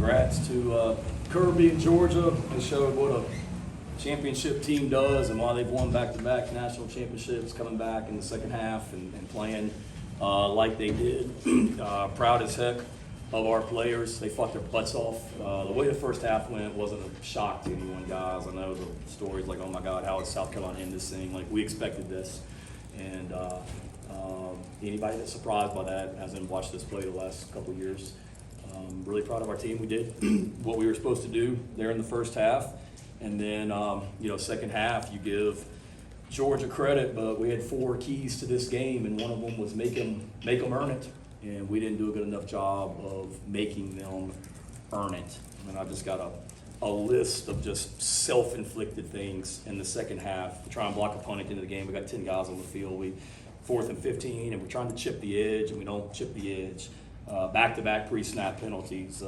congrats to Kirby and Georgia. They showed what a championship team does, and while they've won back-to-back national championships, coming back in the second half and playing like they did. Proud as heck of our players. They fought their butts off. The way the first half went wasn't a shock to anyone, guys. I know the stories like, oh my God, how is South Carolina in this thing? Like, we expected this. And anybody that's surprised by that hasn't watched us play the last couple of years. Really proud of our team. We did what we were supposed to do there in the first half. And then, second half, you give Georgia credit, but we had 4 keys to this game, and one of them was make them earn it. And we didn't do a good enough job of making them earn it. And I just got a list of just self-inflicted things in the second half. We try and block a punt into the game. We got 10 guys on the field. We 4th and 15, and we're trying to chip the edge, and we don't chip the edge. Back-to-back pre-snap penalties.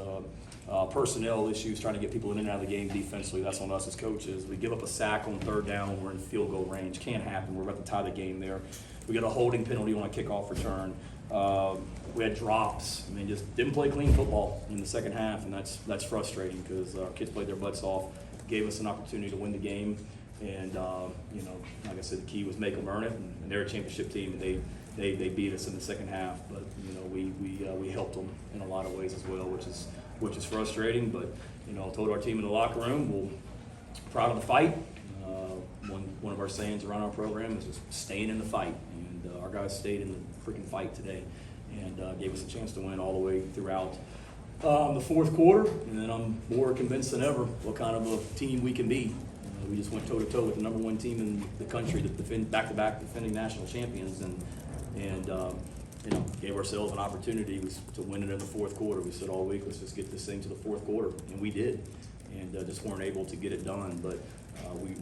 Personnel issues, trying to get people in and out of the game defensively. That's on us as coaches. We give up a sack on 3rd down. We're in field goal range. Can't happen. We're about to tie the game there. We got a holding penalty on a kickoff return. We had drops. I mean, just didn't play clean football in the second half, and that's frustrating because our kids played their butts off, gave us an opportunity to win the game, and like I said, the key was make them earn it. And they're a championship team, and they beat us in the second half, but we helped them in a lot of ways as well, which is frustrating. But told our team in the locker room, we're proud of the fight. One of our sayings around our program is just staying in the fight, and our guys stayed in the freaking fight today, and gave us a chance to win all the way throughout the fourth quarter. And then I'm more convinced than ever what kind of a team we can be. We just went toe-to-toe with the number 1 team in the country, the back-to-back defending national champions, and gave ourselves an opportunity to win it in the fourth quarter. We said all week, let's just get this thing to the fourth quarter, and we did, and just weren't able to get it done. But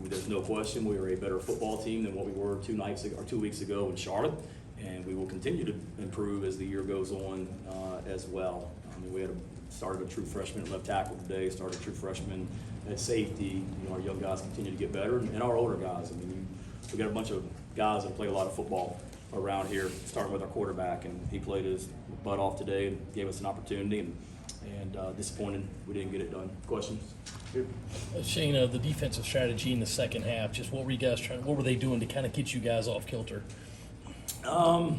there's no question we were a better football team than what we were 2 weeks ago in Charlotte, and we will continue to improve as the year goes on as well. I mean, we started a true freshman at left tackle today, started a true freshman at safety. Our young guys continue to get better, and our older guys. I mean, we got a bunch of guys that play a lot of football around here, starting with our quarterback, and he played his butt off today and gave us an opportunity, and disappointed we didn't get it done. Questions? Shane, the defensive strategy in the second half, just what were they doing to kind of get you guys off kilter? Not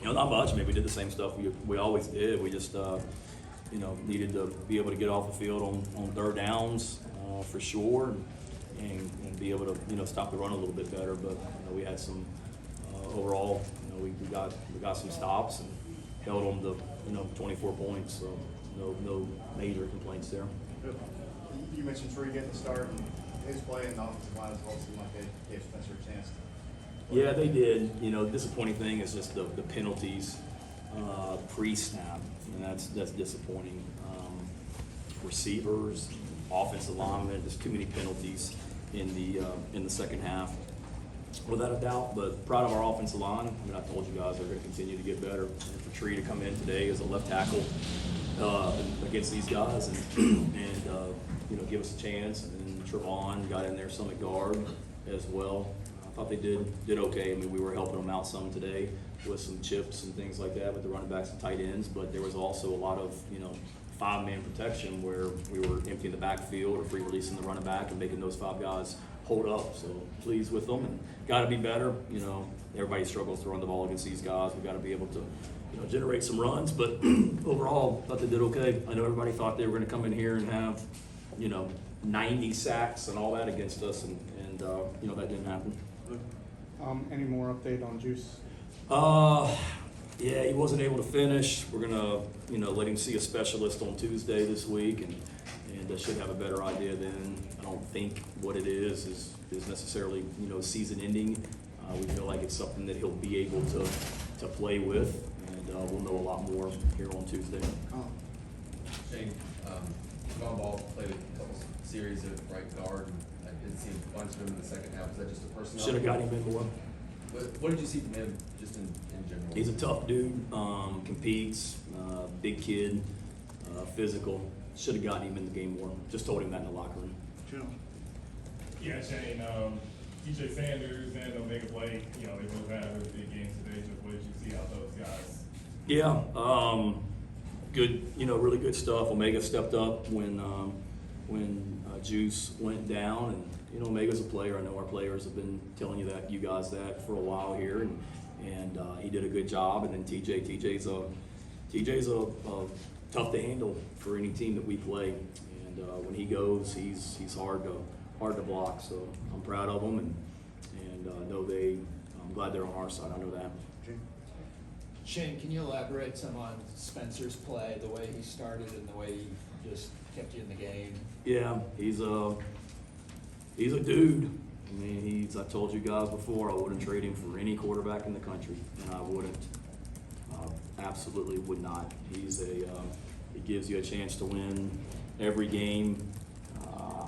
much. I mean, we did the same stuff we always did. We just needed to be able to get off the field on 3rd downs for sure, and be able to stop the run a little bit better. But we had some overall, we got some stops and held them to 24 points. So no major complaints there. You mentioned Tree getting the start, and his play in the offensive line as well seemed like they gave Spencer a chance. Yeah, they did. Disappointing thing is just the penalties pre-snap, and that's disappointing. Receivers, offensive linemen, just too many penalties in the second half, without a doubt. But proud of our offensive line. I mean, I told you guys they're going to continue to get better. And for Tree to come in today as a left tackle against these guys and give us a chance, and then Trevon got in there some at guard as well. I thought they did okay. I mean, we were helping them out some today with some chips and things like that with the running backs and tight ends, but there was also a lot of 5-man protection where we were emptying the backfield or free releasing the running back and making those 5 guys hold up. So pleased with them, and got to be better. Everybody struggles to run the ball against these guys. We've got to be able to generate some runs, but overall thought they did okay. I know everybody thought they were going to come in here and have 90 sacks and all that against us, and that didn't happen. Any more update on Juice? Yeah, he wasn't able to finish. We're gonna, let him see a specialist on Tuesday this week, and should have a better idea then. I don't think what it is necessarily, season ending. We feel like it's something that he'll be able to play with, and we'll know a lot more here on Tuesday. Shane, John Ball played a couple series at right guard, and I did see a bunch of him in the second half. Is that just a personnel? Should have got him in more. What did you see from him, just in general? He's a tough dude, competes, big kid, physical. Should have gotten him in the game more. Just told him that in the locker room. Jim. Yeah, Shane, TJ Sanders and Omega Blake, they both had really big games today. Just what did you see out of those guys? Yeah, good, really good stuff. Omega stepped up when Juice went down, and Omega's a player. I know our players have been telling you guys that for a while here, and he did a good job. And then TJ's a tough to handle for any team that we play, and when he goes, he's hard to block. So I'm proud of him, and I'm glad they're on our side. I know that. Shane, can you elaborate some on Spencer's play, the way he started and the way he just kept you in the game? Yeah, he's a dude. I mean, I told you guys before, I wouldn't trade him for any quarterback in the country, and I wouldn't. Absolutely would not. He gives you a chance to win every game.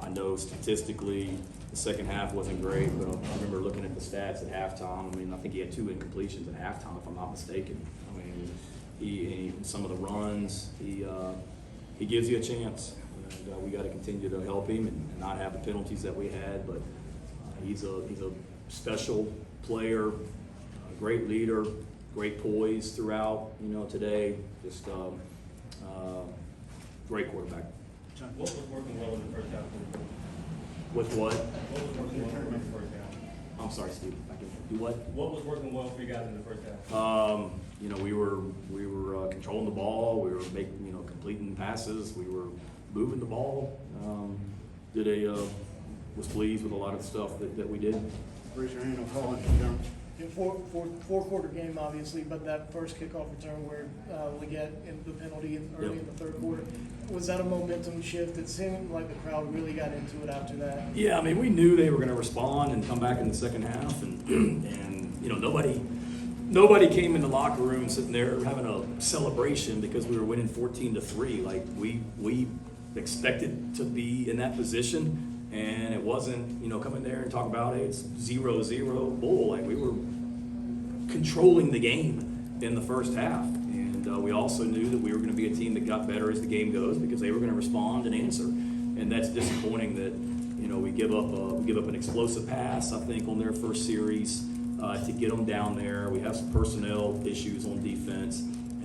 I know statistically the second half wasn't great, but I remember looking at the stats at halftime. I mean, I think he had 2 incompletions at halftime, if I'm not mistaken. I mean, he some of the runs, he gives you a chance. And we got to continue to help him and not have the penalties that we had. But he's a special player, a great leader, great poise throughout. Today, just great quarterback. What was working well in the first half? With what? What was working well in the first half? I'm sorry, Steve. I can do what? What was working well for you guys in the first half? We were controlling the ball. We were making, completing passes. We were moving the ball. Was pleased with a lot of the stuff that we did. Raise your hand, I'll call it, John. Yeah, four-quarter game, obviously, but that first kickoff return where we get in the penalty early in the third quarter, was that a momentum shift? It seemed like the crowd really got into it after that. Yeah, I mean, we knew they were going to respond and come back in the second half, and nobody came in the locker room sitting there having a celebration because we were winning 14-3. Like we expected to be in that position. And it wasn't, coming there and talk about, hey, it's 0-0 bull. Like, we were controlling the game in the first half. And we also knew that we were going to be a team that got better as the game goes because they were going to respond and answer. And that's disappointing that, we give up an explosive pass, I think, on their first series to get them down there. We have some personnel issues on defense.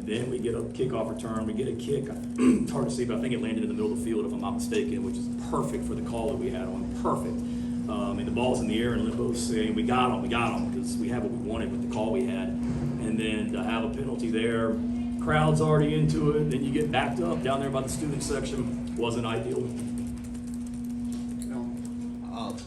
Then we get a kickoff return, we get a kick. It's hard to see, but I think it landed in the middle of the field, if I'm not mistaken, which is perfect for the call that we had on. Perfect. And the ball's in the air, and Limbo's saying, we got him, because we have what we wanted with the call we had. And then to have a penalty there, crowd's already into it, then you get backed up down there by the student section. Wasn't ideal.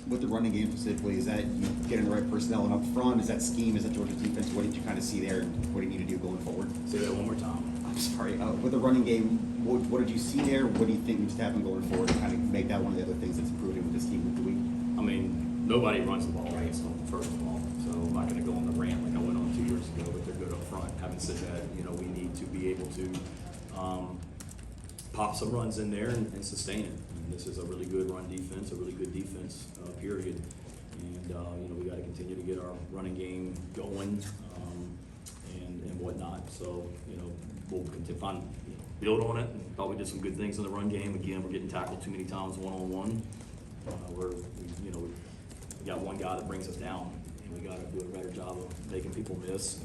With the running game specifically, is that you getting the right personnel and up front? Is that scheme? Is that Georgia's defense? What did you kind of see there? And what do you need to do going forward? Say that one more time. I'm sorry. With the running game, what did you see there? What do you think needs to happen going forward to kind of make that one of the other things that's improving with this team week to week? I mean, nobody runs the ball right, so first of all. So I'm not going to go on the rant like I went on 2 years ago, but they're good up front. Having said that, we need to be able to pop some runs in there and sustain it. This is a really good run defense, a really good defense, period. And, we got to continue to get our running game going and whatnot. So, we'll continue build on it. And thought we did some good things in the run game. Again, we're getting tackled too many times one-on-one. We got one guy that brings us down, and we got to do a better job of making people miss,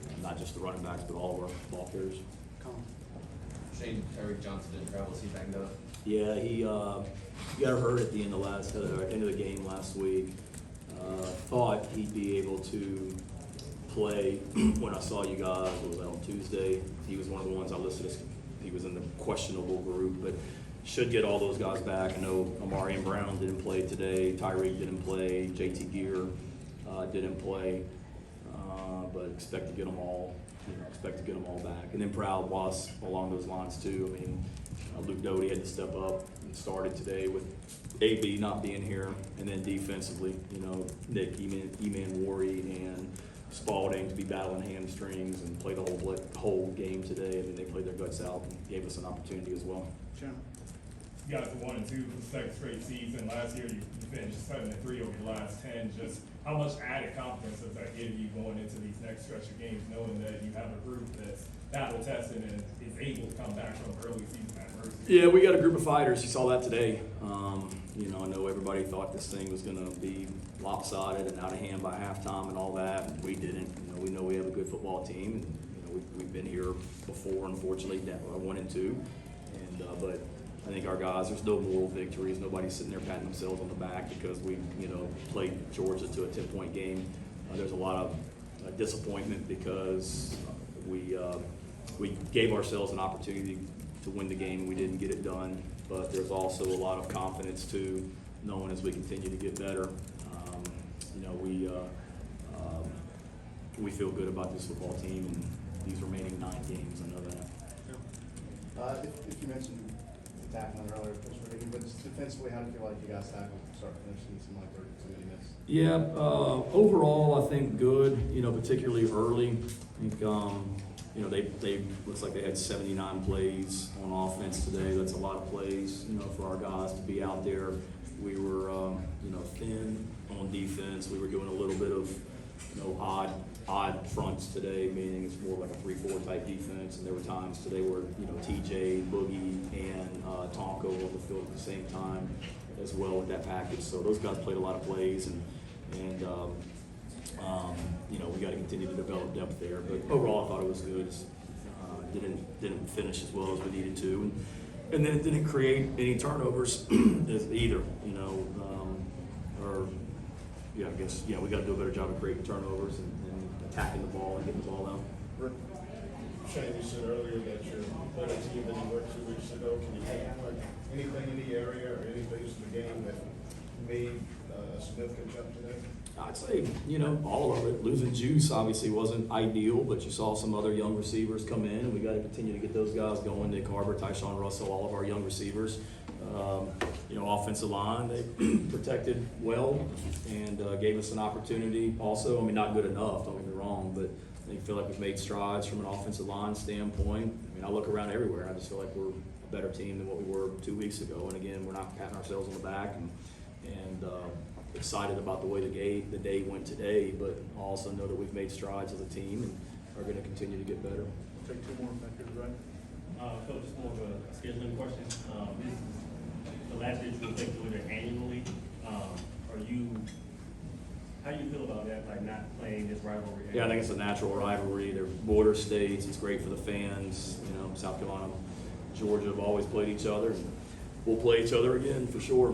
and not just the running backs, but all of our ball carriers. Shane, Eric Johnson didn't travel, is he banged up? Yeah, he got hurt at the end of the game last week. Thought he'd be able to play when I saw you guys. It was on Tuesday. He was one of the ones I listed as he was in the questionable group, but should get all those guys back. I know Amari and Brown didn't play today. Tyreek didn't play. JT Gear didn't play, but expect to get them all. Back. And then Proud was along those lines too. I mean, Luke Doty had to step up and started today with AB not being here. And then defensively, Nick, E-Man Worry, and Spalding to be battling hamstrings and play the whole game today. I mean, they played their guts out and gave us an opportunity as well. Sure. You guys were 1-2 for the second straight season. Last year, you finished 7-3 over the last 10. Just how much added confidence does that give you going into these next stretch of games, knowing that you have a group that's battle tested and is able to come back from early season adversity? Yeah, we got a group of fighters. You saw that today. I know everybody thought this thing was going to be lopsided and out of hand by halftime and all that. And we didn't. We know we have a good football team, and we've been here before, unfortunately, that 1-2. But I think our guys, there's no moral victories. Nobody's sitting there patting themselves on the back because we, played Georgia to a 10-point game. There's a lot of disappointment because we gave ourselves an opportunity to win the game and we didn't get it done. But there's also a lot of confidence too, knowing as we continue to get better. We feel good about this football team and these remaining 9 games. I know that. If you mentioned the tackling earlier, Coach Reagan, but just defensively, how do you feel like you guys tackled start finishing? It seemed like there were too many misses. Yeah, overall, I think good, particularly early. I think, they looks like they had 79 plays on offense today. That's a lot of plays, for our guys to be out there. We were, thin on defense. We were doing a little bit of, odd fronts today, meaning it's more like a 3-4 type defense. And there were times today where, TJ, Boogie, and Tonko were on the field at the same time as well with that package. So those guys played a lot of plays, and we got to continue to develop depth there. But overall, I thought it was good. Didn't finish as well as we needed to, and then it didn't create any turnovers either. I guess we got to do a better job of creating turnovers and attacking the ball and getting the ball out. Shane, you said earlier that you're a better team than you were 2 weeks ago. Can you pinpoint anything in the area or any phase of the game that made a significant jump today? I'd say, all of it. Losing Juice obviously wasn't ideal, but you saw some other young receivers come in, and we got to continue to get those guys going. Nick Harbor, Tyshawn Russell, all of our young receivers. Offensive line, they protected well and gave us an opportunity. Also, not good enough, don't get me wrong, but I feel like we've made strides from an offensive line standpoint. I look around everywhere. I just feel like we're a better team than what we were 2 weeks ago. And again, we're not patting ourselves on the back and excited about the way the day went today, but also know that we've made strides as a team and are going to continue to get better. Take 2 more, thank you, right? Coach, just more of a scheduling question. This is the last year you take to it annually. How do you feel about that, like not playing this rivalry? Yeah, I think it's a natural rivalry. They're border states. It's great for the fans. South Carolina, Georgia have always played each other, and we'll play each other again for sure.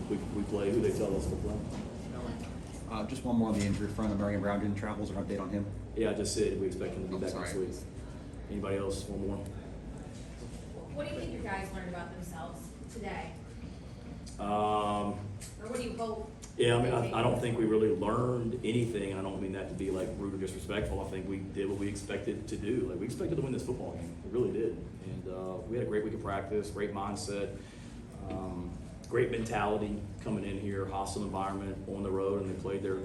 We play who they tell us to play. Just one more on the injury front. American Brown didn't travel. Is there an update on him? Yeah, I just said we expect him to be back next sorry. week. Anybody else? One more. What do you think your guys learned about themselves today? Or what do you hope? Yeah, I don't think we really learned anything, and I don't mean that to be like rude or disrespectful. I think we did what we expected to do. We expected to win this football game. We really did. And we had a great week of practice, great mindset, great mentality coming in here, hostile environment on the road, and they played their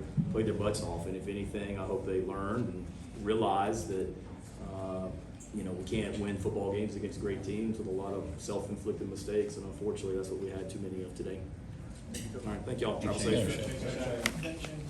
butts off. And if anything, I hope they learned and realized that we can't win football games against great teams with a lot of self-inflicted mistakes, and unfortunately, that's what we had too many of today. All right, thank y'all. Travel safe. Thanks, Shane. Thanks, Shane.